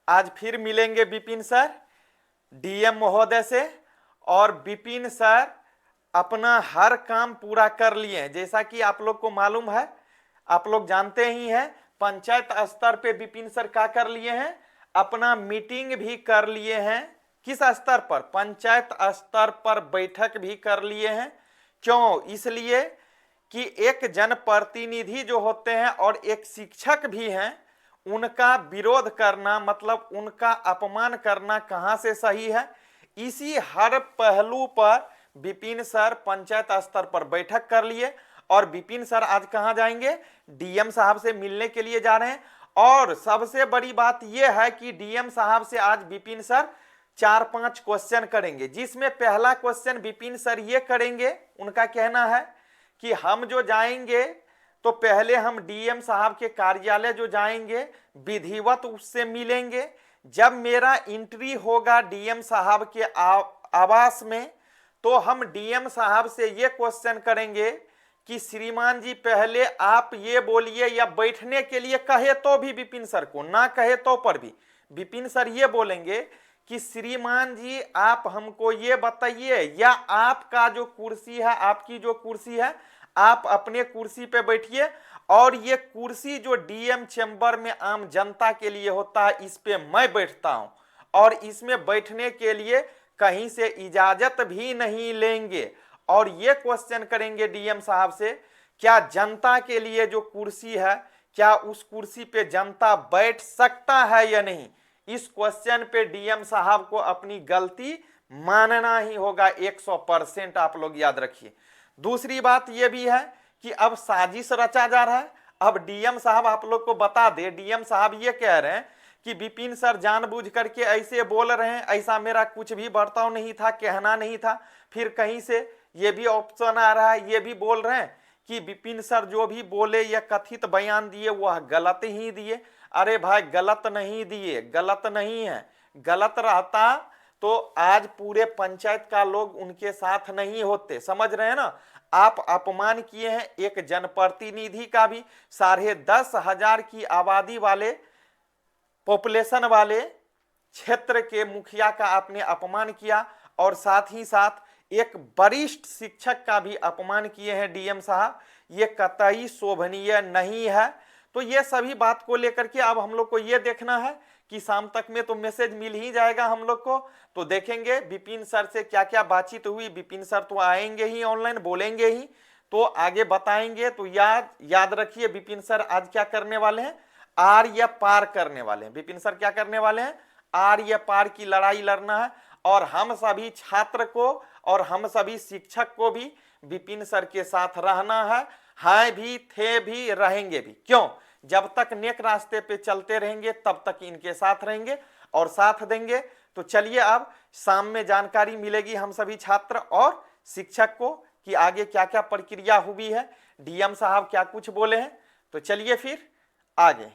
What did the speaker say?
आज फिर मिलेंगे विपिन सर डीएम महोदय से। और विपिन सर अपना हर काम पूरा कर लिए हैं, जैसा कि आप लोग को मालूम है, आप लोग जानते ही हैं। पंचायत स्तर पे विपिन सर क्या कर लिए हैं, अपना मीटिंग भी कर लिए हैं। किस स्तर पर? पंचायत स्तर पर बैठक भी कर लिए हैं। क्यों? इसलिए कि एक जनप्रतिनिधि जो होते हैं और एक शिक्षक भी हैं, उनका विरोध करना मतलब उनका अपमान करना कहां से सही है। इसी हर पहलू पर विपिन सर पंचायत स्तर पर बैठक कर लिए। और विपिन सर आज कहां जाएंगे? डीएम साहब से मिलने के लिए जा रहे हैं। और सबसे बड़ी बात यह है कि डीएम साहब से आज विपिन सर 4-5 क्वेश्चन करेंगे, जिसमें पहला क्वेश्चन विपिन सर ये करेंगे, उनका कहना है कि हम जो जाएंगे तो पहले हम डीएम साहब के कार्यालय जो जाएंगे विधिवत उससे मिलेंगे। जब मेरा एंट्री होगा डीएम साहब के आवास में, तो हम डीएम साहब से ये क्वेश्चन करेंगे कि श्रीमान जी पहले आप ये बोलिए, या बैठने के लिए कहे तो भी विपिन सर को, ना कहे तो पर भी विपिन सर ये बोलेंगे कि श्रीमान जी आप हमको ये बताइए, या आपका जो कुर्सी है, आपकी जो कुर्सी है, आप अपने कुर्सी पे बैठिए, और ये कुर्सी जो डीएम चेंबर में आम जनता के लिए होता है, इस पे मैं बैठता हूं, और इसमें बैठने के लिए कहीं से इजाजत भी नहीं लेंगे। और ये क्वेश्चन करेंगे डीएम साहब से, क्या जनता के लिए जो कुर्सी है, क्या उस कुर्सी पे जनता बैठ सकता है या नहीं। इस क्वेश्चन पे डीएम साहब को अपनी गलती मानना ही होगा 100%, आप लोग याद रखिए। दूसरी बात यह भी है कि अब साजिश रचा जा रहा है। अब डीएम साहब आप लोग को बता दे, डीएम साहब ये कह रहे हैं कि विपिन सर जानबूझ करके ऐसे बोल रहे हैं, ऐसा मेरा कुछ भी बर्ताव नहीं था, कहना नहीं था। फिर कहीं से ये भी ऑप्शन आ रहा है, ये भी बोल रहे हैं कि विपिन सर जो भी बोले या कथित बयान दिए वह गलत ही दिए। अरे भाई गलत नहीं दिए, गलत नहीं है। गलत रहता तो आज पूरे पंचायत का लोग उनके साथ नहीं होते, समझ रहे हैं ना। आप अपमान किए हैं एक जनप्रतिनिधि का भी, 10,500 की आबादी वाले, पॉपुलेशन वाले क्षेत्र के मुखिया का आपने अपमान किया, और साथ ही साथ एक वरिष्ठ शिक्षक का भी अपमान किए हैं डीएम साहब। ये कतई शोभनीय नहीं है। तो ये सभी बात को लेकर के अब हम लोग को ये देखना है कि शाम तक में तो मैसेज मिल ही जाएगा हम लोग को। तो देखेंगे विपिन सर से क्या क्या बातचीत हुई। विपिन सर तो आएंगे ही ऑनलाइन, बोलेंगे ही, तो आगे बताएंगे। तो याद रखिए विपिन सर आज क्या करने वाले हैं, आर या पार करने वाले हैं। विपिन सर क्या करने वाले हैं, आर या पार की लड़ाई लड़ना है। और हम सभी छात्र को और हम सभी शिक्षक को भी विपिन सर के साथ रहना है भी, थे भी, रहेंगे भी। क्यों? जब तक नेक रास्ते पे चलते रहेंगे तब तक इनके साथ रहेंगे और साथ देंगे। तो चलिए अब शाम में जानकारी मिलेगी हम सभी छात्र और शिक्षक को कि आगे क्या क्या प्रक्रिया हुई है, डीएम साहब क्या कुछ बोले हैं। तो चलिए फिर आगे।